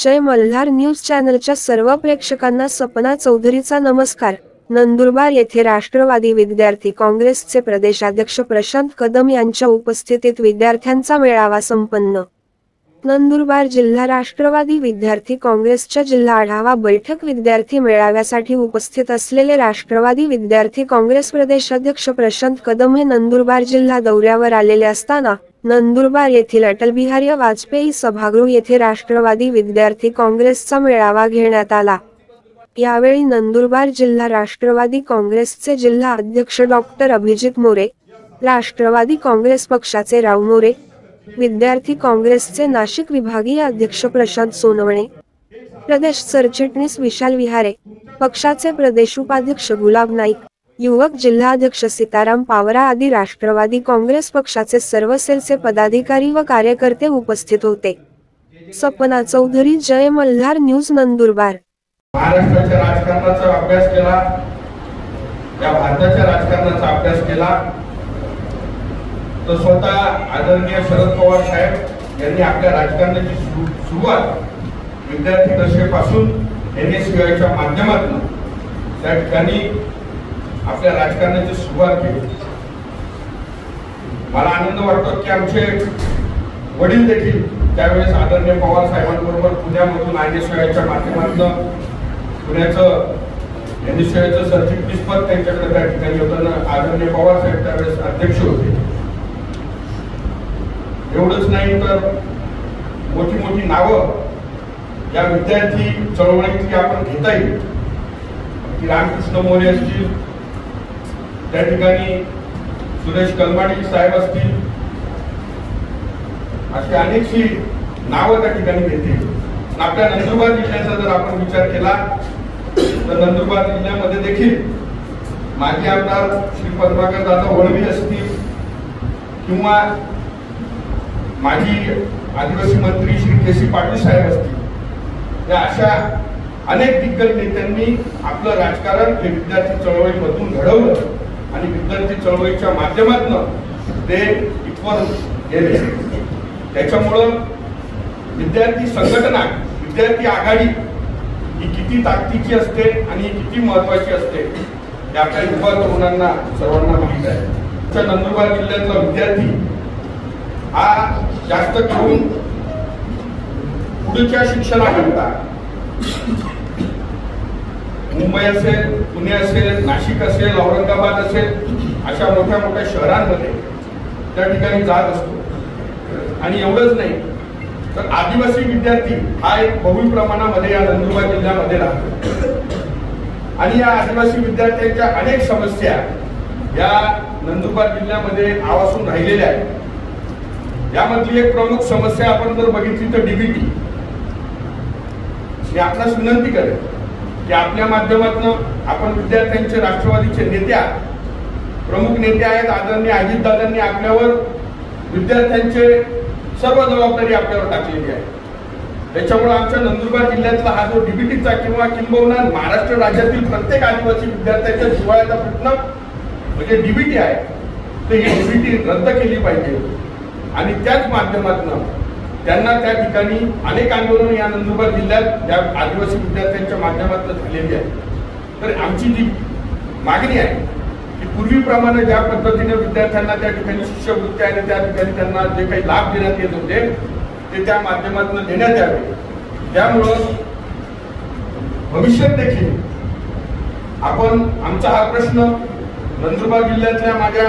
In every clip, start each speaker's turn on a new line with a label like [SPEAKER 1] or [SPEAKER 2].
[SPEAKER 1] जय Malhar news चॅनलच्या सर्व प्रेक्षकांना सपना चौधरीचा नमस्कार। नंदुरबार येथे राष्ट्रवादी विद्यार्थी काँग्रेसचे प्रदेशाध्यक्ष प्रशांत कदम यांच्या उपस्थितीत विद्यार्थ्यांचा मेळावा संपन्न। नंदुरबार जिल्हा राष्ट्रवादी विद्यार्थी काँग्रेसच्या जिल्हा आढावा बैठक विद्यार्थी मेळाव्यासाठी उपस्थित असलेले राष्ट्रवादी विद्यार्थी काँग्रेस प्रदेशाध्यक्ष प्रशांत कदम हे नंदुरबार जिल्हा दौऱ्यावर आलेले असताना नंदुरबार येथील अटल बिहारी वाजपेयी सभागृह येथे राष्ट्रवादी विद्यार्थी काँग्रेसचा मेळावा घेण्यात आला। यावेळी नंदुरबार जिल्हा राष्ट्रवादी काँग्रेसचे जिल्हा अध्यक्ष डॉक्टर अभिजित मोरे, राष्ट्रवादी काँग्रेस पक्षाचे राव मोरे, विद्यार्थी काँग्रेसचे नाशिक विभागीय अध्यक्ष प्रशांत सोनवणे, प्रदेश सरचिटणीस विशाल विहारे, पक्षाचे प्रदेश उपाध्यक्ष गुलाब नाईक, युवक जिल्हाध्यक्ष सीताराम पावरा आदी राष्ट्रवादी काँग्रेस पक्षाचे सर्व सेलचे पदाधिकारी व कार्यकर्ते उपस्थित होते। सपना चौधरी, जय मल्हार न्यूज, नंदुरबार।
[SPEAKER 2] महाराष्ट्राच्या राजकारणाचा अभ्यास केला, या भारताच्या राजकारणाचा अभ्यास केला, तो स्वतः आदरणीय शरद पवार साहेब यांनी आपल्या राजकारणाची सुरुवात विद्यार्थी दशेपासून NSUIच्या माध्यमातून त्या ठिकाणी आपल्या राजकारणाची सुरुवात केली। मला आनंद वाटतो की आमचे वडील देखील त्यावेळेस आदरणीय पवार साहेबांबरोबर पुण्यामधून NSUIच्या माध्यमातून पुण्याचं NSUIचं सरचिटणीस पद त्यांच्याकडे त्या ठिकाणी होतं। आदरणीय पवार साहेब त्यावेळेस अध्यक्ष होते। एवढंच नाही तर मोठी मोठी नावं या विद्यार्थी चळवळीतली आपण घेता येईल की रामकृष्ण मोरे असतील, त्या ठिकाणी सुरेश कलमाडी साहेब असतील, अशी अनेकशी नावं त्या ठिकाणी घेतील। आपल्या नंदुरबार जिल्ह्याचा जर आपण विचार केला तर नंदुरबार जिल्ह्यामध्ये देखील माजी आमदार श्री पद्माकर दादा वळवी असतील किंवा माजी आदिवासी मंत्री श्री KC पाटील साहेब असतील, या अशा अनेक दिग्गज नेत्यांनी आपलं राजकारण हे विद्यार्थी चळवळीमधून घडवलं आणि विद्यार्थी चळवळीच्या माध्यमातून ते इथवर गेले। त्याच्यामुळं विद्यार्थी संघटना, विद्यार्थी आघाडी ही किती ताकदीची असते आणि किती महत्वाची असते हे आपल्या युवा तरुणांना सर्वांना माहीत आहे। नंदुरबार जिल्ह्यातला विद्यार्थी हा जास्त करून पुढच्या शिक्षणाकरता मुंबई असेल, पुणे असेल, नाशिक असेल, औरंगाबाद असेल, अशा मोठ्या मोठ्या शहरांमध्ये त्या ठिकाणी जात असतो। आणि एवढंच नाही तर आदिवासी विद्यार्थी हा एक बहुल प्रमाणामध्ये या नंदुरबार जिल्ह्यामध्ये राहतो आणि या आदिवासी विद्यार्थ्यांच्या अनेक समस्या या नंदुरबार जिल्ह्यामध्ये आवासून राहिलेल्या आहेत। यामधली एक प्रमुख समस्या आपण जर बघितली तर DBT। मी आपणास विनंती करेन की आपल्या माध्यमातून आपण विद्यार्थ्यांचे राष्ट्रवादीचे नेत्या, प्रमुख नेते आहेत आदरणीय अजितदादांनी आपल्यावर विद्यार्थ्यांचे सर्व जबाबदारी आपल्यावर टाकलेली आहे। त्याच्यामुळे आमच्या नंदुरबार जिल्ह्यातला हा जो DBTचा किंवा किंबहुना महाराष्ट्र राज्यातील प्रत्येक आदिवासी विद्यार्थ्यांच्या जिव्हाळ्याचा प्रश्न म्हणजे DBT आहे, तर ही DBT रद्द केली पाहिजे आणि त्याच माध्यमातून त्यांना त्या ठिकाणी अनेक आंदोलन या नंदुरबार जिल्ह्यात या आदिवासी विद्यार्थ्यांच्या माध्यमातून झालेली आहे। तर आमची जी मागणी आहे की पूर्वीप्रमाणे ज्या पद्धतीने विद्यार्थ्यांना त्या ठिकाणी शिष्यवृत्ती आणि त्या ठिकाणी त्यांना जे काही लाभ देण्यात येत होते ते त्या माध्यमातून देण्यात यावे। त्यामुळं भविष्यात देखील आपण आमचा हा प्रश्न नंदुरबार जिल्ह्यातल्या माझ्या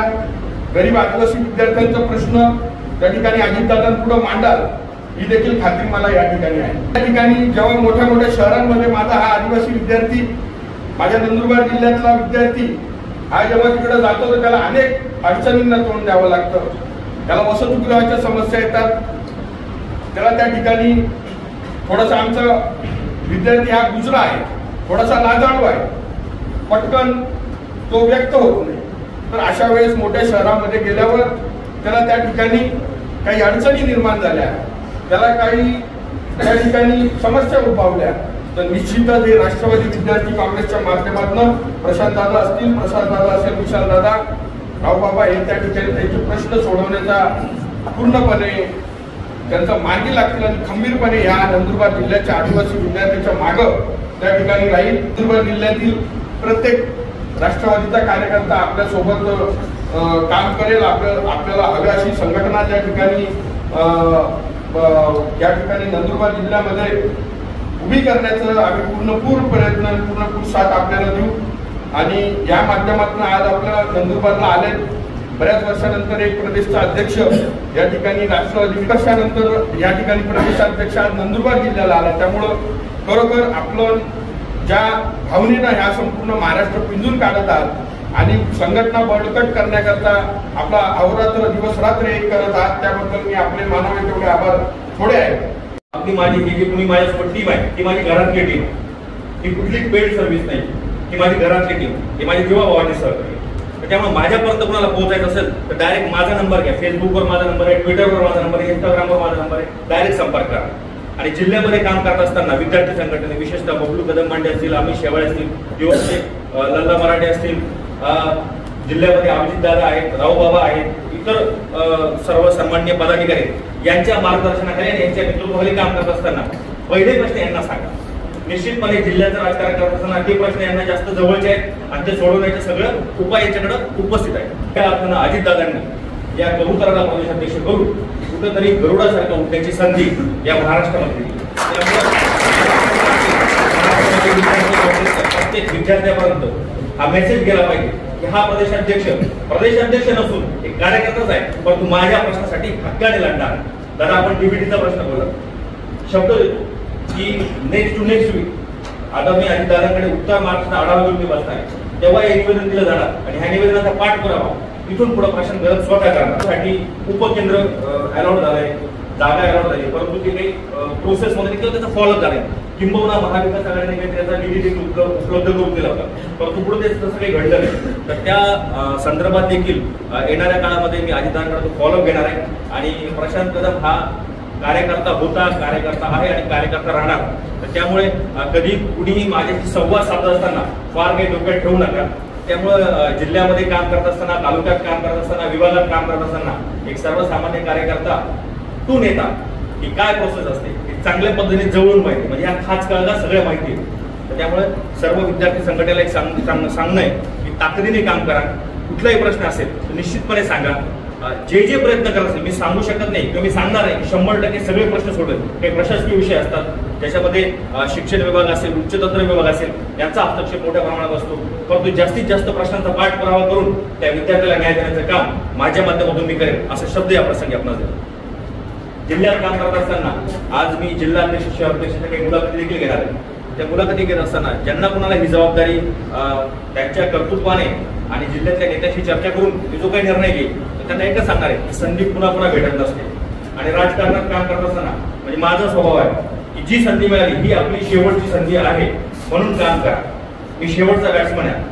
[SPEAKER 2] गरीब आदिवासी विद्यार्थ्यांचा प्रश्न त्या ठिकाणी अजितदादांपुढे मांडाल ही देखील खात्री मला या ठिकाणी आहे। त्या ठिकाणी जेव्हा मोठ्या मोठ्या शहरांमध्ये माझा हा आदिवासी विद्यार्थी, माझ्या नंदुरबार जिल्ह्यातला विद्यार्थी हा जेव्हा तिकडे जातो तर त्याला अनेक अडचणींना तोंड द्यावं लागतं। त्याला वसतिगृहाच्या समस्या येतात, त्याला त्या ठिकाणी थोडासा आमचा विद्यार्थी हा गुजरा आहे, थोडासा लाजाळू आहे, पटकन तो व्यक्त होत नाही। तर अशा वेळेस मोठ्या शहरामध्ये गेल्यावर त्याला त्या ठिकाणी काही अडचणी निर्माण झाल्या, त्याला काही त्या ठिकाणी समस्या उद्भवल्या, तर निश्चितच हे राष्ट्रवादी विद्यार्थी काँग्रेसच्या माध्यमातून प्रशांत दादा असतील, प्रसाद दादा असेल, विशाल दादा, राव बाबा हे त्या ठिकाणी त्यांचे प्रश्न सोडवण्याचा पूर्णपणे त्यांचा मार्गी लागतील आणि खंबीरपणे या नंदुरबार जिल्ह्याच्या आदिवासी विद्यार्थ्यांच्या मागं त्या ठिकाणी राहील. नंदुरबार जिल्ह्यातील प्रत्येक राष्ट्रवादीचा कार्यकर्ता आपल्या सोबत काम करेल. आपल्याला हव्या अशी संघटना त्या ठिकाणी या ठिकाणी नंदुरबार जिल्ह्यामध्ये उभी करण्याचं आम्ही पूर्णपूर प्रयत्न पूर्णपूर साथ आपल्याला देऊ. आणि या माध्यमातून आज आपल्या नंदुरबारला आले बऱ्याच वर्षानंतर एक प्रदेशचा अध्यक्ष या ठिकाणी राष्ट्रवादी विकासानंतर या ठिकाणी प्रदेशाध्यक्ष आज नंदुरबार जिल्ह्याला आला. त्यामुळं खरोखर आपलं ज्या भावनेनं ह्या संपूर्ण महाराष्ट्र पिंजून काढत आहात आणि संघटना बळकट करण्याकरता आपला अहोरात्र दिवस रात्र एक करत आहात त्याबद्दल मी आपले मानवी तेवढे आभार थोडे आहेत.
[SPEAKER 3] आपली माझी ही जी तुम्ही माझ्यासोबत टीम आहे ती माझी घरातली टीम, ही कुठली पेड सर्व्हिस नाही, ही माझी घरातली टीम, ही माझी जीवाभावाची सहकारी. त्यामुळे माझ्यापर्यंत कोणाला पोहोचायचं असेल तर डायरेक्ट माझा नंबर घ्या. फेसबुकवर माझा नंबर आहे, ट्विटरवर माझा नंबर आहे, इंस्टाग्रामवर माझा नंबर आहे, डायरेक्ट संपर्क करा. आणि जिल्ह्यामध्ये काम करत असताना विद्यार्थी संघटने विशेषतः बबलू कदम मांडे असतील, अमित शेवाळे असतील, दिवसचे लल्ला मराठे असतील, जिल्ह्यामध्ये अभिजित दादा आहेत, रावबाबा आहेत, इतर सर्व सन्माननीय पदाधिकारी यांच्या मार्गदर्शनाखाली आणि यांच्या नेतृत्वाखाली काम करत असताना पहिले प्रश्न यांना सांगा. निश्चितपणे जिल्ह्याचं राजकारण करत असताना ते प्रश्न यांना जास्त जवळचे आहेत आणि ते सोडवण्याचे सगळं उपाय यांच्याकडे उपस्थित आहे. त्या अर्थानं अजितदादांनी या कबुतराला प्रदेशाध्यक्ष करून कुठेतरी गरुडासारखं उठण्याची संधी या महाराष्ट्रामध्ये दिली. प्रत्येक विद्यार्थ्यापर्यंत हा मेसेज गेला पाहिजे की हा प्रदेशाध्यक्ष नसून एक कार्यकर्ताच आहे, परंतु माझ्या प्रश्नासाठी हक्काने लढणार. दादा आपण डीबीटीचा प्रश्न बोला, शब्द देतो की नेक्स्ट टू नेक्स्ट वीक आता मी अजितदादांकडे उत्तर महाराष्ट्राचा आढावा घेऊन मी बसणार, तेव्हा हे निवेदन दिलं जाणार आणि ह्या निवेदनाचा पाठपुरावा इथून पुढे प्रश्न गरज स्वतः करण्यासाठी उपकेंद्र अलॉट झालंय, जागा अलॉट झाली, परंतु ते काही प्रोसेस मध्ये किंवा त्याचा फॉलोअप झालाय. किंबहुना महाविकास आघाडीने काही त्याचा निधी उपलब्ध करून दिला होता, परंतु पुढे तसं काही घडलं नाही. तर त्या संदर्भात देखील येणाऱ्या काळामध्ये मी अजितदादांकडे फॉलोअप घेणार आहे. आणि प्रशांत कदम हा कार्यकर्ता होता, कार्यकर्ता आहे आणि कार्यकर्ता राहणार. तर त्यामुळे कधी कुणीही माझ्याशी संवाद साधत असताना फार काही डोक्यात ठेवू नका. त्यामुळं जिल्ह्यामध्ये काम करत असताना, तालुक्यात काम करत असताना, विभागात काम करत असताना एक सर्वसामान्य कार्यकर्ता टू नेता ही काय प्रोसेस असते ही चांगल्या पद्धतीने जवळून माहिती, म्हणजे या खास कळगा सगळ्या माहिती आहे. तर त्यामुळे सर्व विद्यार्थी संघटनेला एक सांगणं आहे की ताकदीने काम करा. कुठलाही प्रश्न असेल तर निश्चितपणे सांगा. जे प्रयत्न करत असेल मी सांगू शकत नाही किंवा मी सांगणार आहे की 100% सगळे प्रश्न सोडवेल. काही प्रशासकीय विषय असतात ज्याच्यामध्ये शिक्षण विभाग असेल, उच्च तंत्र विभाग असेल, यांचा हस्तक्षेप मोठ्या प्रमाणात असतो, परंतु जास्तीत जास्त प्रश्नांचा पाठपुरावा करून त्या विद्यार्थ्याला न्याय देण्याचं काम माझ्या माध्यमातून मी करेन असे शब्द या प्रसंगी आपणास देतो. जिल्ह्यात काम करत असताना आज मी जिल्हाध्यक्ष शहराध्यक्षाच्या काही मुलाखती देखील घेणार आहे. त्या मुलाखती घेत असताना ज्यांना कुणाला ही जबाबदारी त्यांच्या कर्तृत्वाने आणि जिल्ह्यातल्या नेत्याशी चर्चा करून जो काही निर्णय घेईल तर त्यांना एकच सांगणार आहे की संधी पुन्हा भेटत नसते. आणि राजकारणात काम करत असताना म्हणजे माझा स्वभाव आहे की जी संधी मिळाली ही आपली शेवटची संधी आहे म्हणून काम करा. मी शेवटचा बॅट्समन आहे,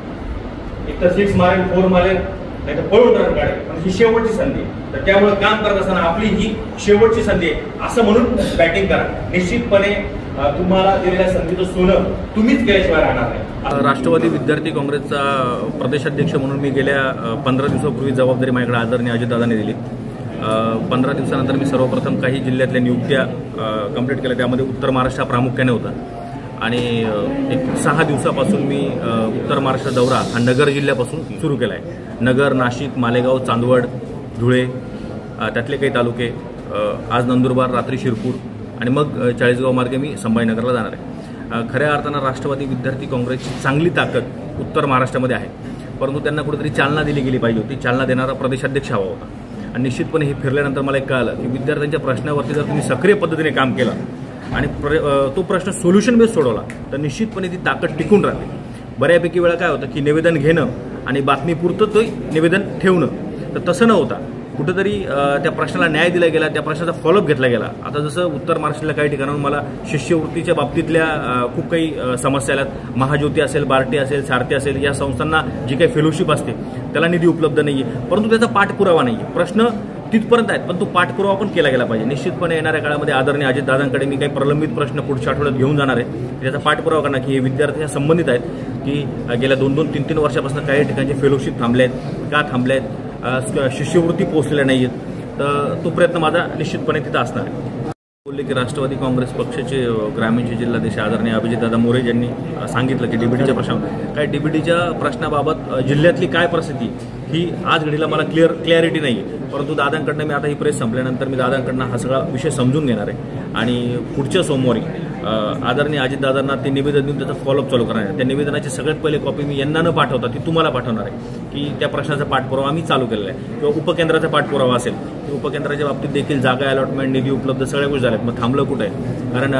[SPEAKER 3] एक तर 6 मारेल, 4 मारेल, नाही तर पळून रन काढेल, पण ही शेवटची संधी. तर त्यामुळे काम करत असताना आपली ही शेवटची संधी आहे असं म्हणून बॅटिंग करा. निश्चितपणे तुम्हाला दिलेल्या संधीचं सोनं तुम्हीच केल्याशिवाय राहणार नाही.
[SPEAKER 4] राष्ट्रवादी विद्यार्थी काँग्रेसचा प्रदेशाध्यक्ष म्हणून मी गेल्या 15 दिवसापूर्वी जबाबदारी माझ्याकडे आदरणीय अजितदादांनी दिली. 15 दिवसानंतर मी सर्वप्रथम काही जिल्ह्यातल्या नियुक्त्या कंप्लीट केल्या, त्यामध्ये उत्तर महाराष्ट्र प्रामुख्याने होता. आणि एक 6 दिवसापासून मी उत्तर महाराष्ट्र दौरा हा नगर जिल्ह्यापासून सुरू केला आहे. नगर, नाशिक, मालेगाव, चांदवड, धुळे त्यातले काही तालुके, आज नंदुरबार, रात्री शिरपूर आणि मग चाळीसगाव मार्गे मी संभाजीनगरला जाणार आहे. खऱ्या अर्थानं राष्ट्रवादी विद्यार्थी काँग्रेसची चांगली ताकद उत्तर महाराष्ट्रामध्ये आहे, परंतु त्यांना कुठेतरी चालना दिली गेली पाहिजे होती. चालना देणारा प्रदेशाध्यक्ष हवा होता. आणि निश्चितपणे हे फिरल्यानंतर मला एक कळालं की विद्यार्थ्यांच्या प्रश्नावरती जर तुम्ही सक्रिय पद्धतीने काम केलं आणि तो प्रश्न सोल्युशन बेस सोडवला तर निश्चितपणे ती ताकद टिकून राहते. बऱ्यापैकी वेळा काय होतं की निवेदन घेणं आणि बातमीपुरतं ते निवेदन ठेवणं, तर तसं न होता कुठेतरी त्या प्रश्नाला न्याय दिला गेला, त्या प्रश्नाचा फॉलोअप घेतला गेला. आता जसं उत्तर महाराष्ट्रातल्या काही ठिकाणाहून मला शिष्यवृत्तीच्या बाबतीतल्या खूप काही समस्या आल्यात. महाज्योती असेल, बार्टी असेल, सारथी असेल, या संस्थांना जी काही फेलोशिप असते त्याला निधी उपलब्ध नाही आहे, परंतु त्याचा पाठपुरावा नाही आहे. प्रश्न तिथपर्यंत आहेत, पण तो पाठपुरावा पण केला गेला पाहिजे. निश्चितपणे येणाऱ्या काळामध्ये आदरणीय अजितदादांकडे मी काही प्रलंबित प्रश्न पुढच्या आठवड्यात घेऊन जाणार आहे. त्याचा पाठपुरावा करणार की हे विद्यार्थी संबंधित आहेत की गेल्या 2-2, 3-3 वर्षापासून काही ठिकाणचे फेलोशिप थांबले आहेत, का थांबले आहेत, शिष्यवृत्ती पोहोचलेल्या नाही आहेत. तर तो प्रयत्न माझा निश्चितपणे तिथं असणार आहे. बोलले की राष्ट्रवादी काँग्रेस पक्षाचे ग्रामीणचे जिल्हाध्यक्ष आदरणीय अभिजितदादा मोरे यांनी सांगितलं की डीबीटीच्या प्रश्नावर काय डीबीटीच्या प्रश्नाबाबत जिल्ह्यातली काय परिस्थिती ही आज घडीला मला क्लॅरिटी नाही आहे. परंतु दादांकडनं मी आता ही प्रेस संपल्यानंतर मी दादांकडनं हा सगळा विषय समजून घेणार आहे आणि पुढच्या सोमवारी आदरणीय अजितदादांना ते निवेदन देऊन त्याचा फॉलोअप चालू करणार आहे. त्या निवेदनाची सगळ्यात पहिले कॉपी मी यांना न पाठवता ती तुम्हाला पाठवणार आहे की त्या प्रश्नाचा पाठपुरावा आम्ही चालू केलेला आहे किंवा उपकेंद्राचा पाठपुरावा असेल उपकेंद्राच्या बाबतीत देखील जागा अलॉटमेंट निधी उपलब्ध सगळ्या गोष्टी झाल्यात. मग थांबलं कुठं आहे? कारण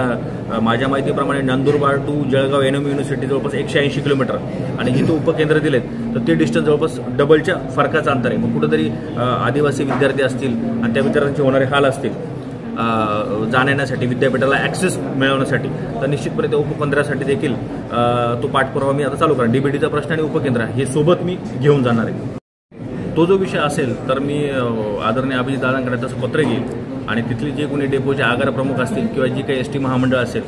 [SPEAKER 4] माझ्या माहितीप्रमाणे Nandurbar to Jalgaon N M university जवळपास 180 किलोमीटर आणि जिथं उपकेंद्र दिलेत तर ते डिस्टन्स जवळपास डबलच्या फरकाचं अंतर आहे. मग कुठंतरी आदिवासी विद्यार्थी असतील आणि त्या विद्यार्थ्यांचे होणारे हाल असतील जाण्यासाठी विद्यापीठाला ॲक्सेस मिळवण्यासाठी तर निश्चितपणे त्या उपकेंद्रासाठी देखील तो पाठपुरावा मी आता चालू करणार. डीबीटीचा प्रश्न आणि उपकेंद्र हे सोबत मी घेऊन जाणार आहे. तो जो विषय असेल तर मी आदरणीय अभिजितदादांकडे तसं पत्र घेईल आणि तिथली जे कोणी डेपोचे आगार प्रमुख असतील किंवा जी काही एसटी महामंडळ असेल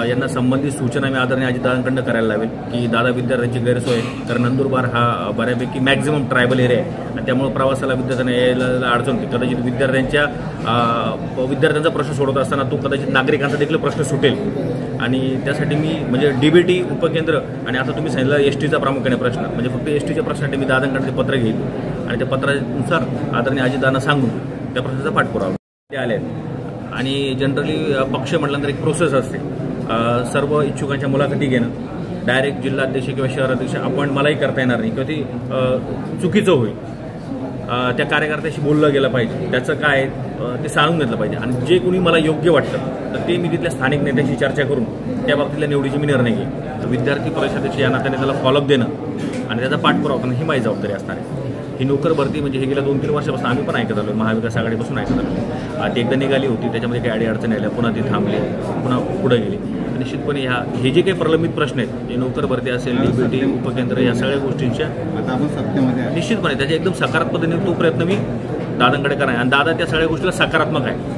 [SPEAKER 4] यांना संबंधित सूचना मी आदरणीय अजितदादांकडनं करायला लावेल की दादा विद्यार्थ्यांची गैरसोय कारण नंदुरबार हा बऱ्यापैकी मॅक्झिमम ट्रायबल एरिया आहे आणि त्यामुळे प्रवासाला विद्यार्थ्यांना यायला अडचण होते. कदाचित विद्यार्थ्यांचा प्रश्न सोडवत असताना तो कदाचित नागरिकांचा देखील प्रश्न सुटेल आणि त्यासाठी मी म्हणजे डीबीटी उपकेंद्र आणि आता तुम्ही सांगितलं एसटीचा प्रामुख्याने प्रश्न म्हणजे फक्त एसटीच्या प्रश्नासाठी मी दादांकडे ते पत्र घेईल आणि त्या पत्रानुसार आदरणीय अजितदादांना सांगून त्या प्रश्नाचा पाठपुरावा ते आले आहेत. आणि जनरली पक्ष म्हटल्यानंतर एक प्रोसेस असते. सर्व इच्छुकांच्या मुलाखती घेणं डायरेक्ट जिल्हाध्यक्ष किंवा शहराध्यक्ष आपण मलाही करता येणार नाही किंवा ती चुकीचं होईल. त्या कार्यकर्त्याशी बोललं गेलं पाहिजे त्याचं काय ते सांगून घेतलं पाहिजे आणि जे कोणी मला योग्य वाटतं तर ते मी तिथल्या स्थानिक नेत्यांशी चर्चा करून त्या बाबतीतल्या निवडीची मी निर्णय घेईन. विद्यार्थी परिषदेची या नात्याने त्याला फॉलोअप देणं आणि त्याचा पाठपुरावा करणं ही माझी जबाबदारी असणार आहे. ही नोकर भरती म्हणजे हे गेल्या 2-3 वर्षापासून आम्ही पण ऐकत आलो महाविकास आघाडीपासून ऐकत आलो. ती एकदा निघाली होती त्याच्यामध्ये काही अडीअडचणी आल्या पुन्हा ती थांबली पुन्हा पुढे गेली. निश्चितपणे हे जे काही प्रलंबित प्रश्न आहेत हे नोकर भरती असेल डीबीटी उपकेंद्र या सगळ्या गोष्टींच्या निश्चितपणे त्याच्या एकदम सकारात्मक पद्धतीने तो प्रयत्न मी दादांकडे करणार आणि दादा त्या सगळ्या गोष्टीला सकारात्मक आहे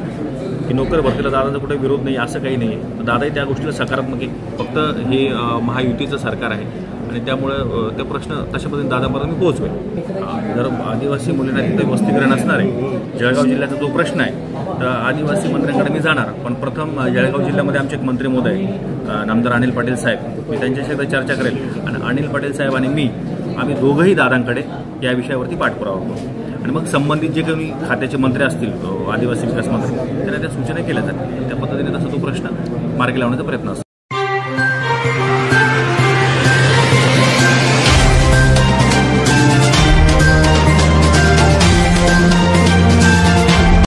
[SPEAKER 4] की नोकर भरतीला दादांचा कुठे विरोध नाही असं काही नाही आहे. दादाही त्या गोष्टीला सकारात्मक आहे. फक्त हे महायुतीचं सरकार आहे आणि त्यामुळं ते प्रश्न तशा पद्धतीने दादापर्यंत मी पोहोचवेल. जर आदिवासी मुलींना तिथे वसतिगृह नसणार आहे जळगाव जिल्ह्याचा जो प्रश्न आहे तर आदिवासी मंत्र्यांकडे मी जाणार पण प्रथम जळगाव जिल्ह्यामध्ये आमचे एक मंत्री महोदय नामदार अनिल पाटील साहेब मी त्यांच्याशी एकदा चर्चा करेल आणि अनिल पाटील साहेब आणि आम्ही दोघंही दादांकडे या विषयावरती पाठपुरावा करू आणि मग संबंधित जे काही खात्याचे मंत्री असतील आदिवासी विकास मंत्री त्यांना त्या सूचना केल्या जातील. त्या पद्धतीने तसा तो प्रश्न मार्गी लावण्याचा प्रयत्न असतो.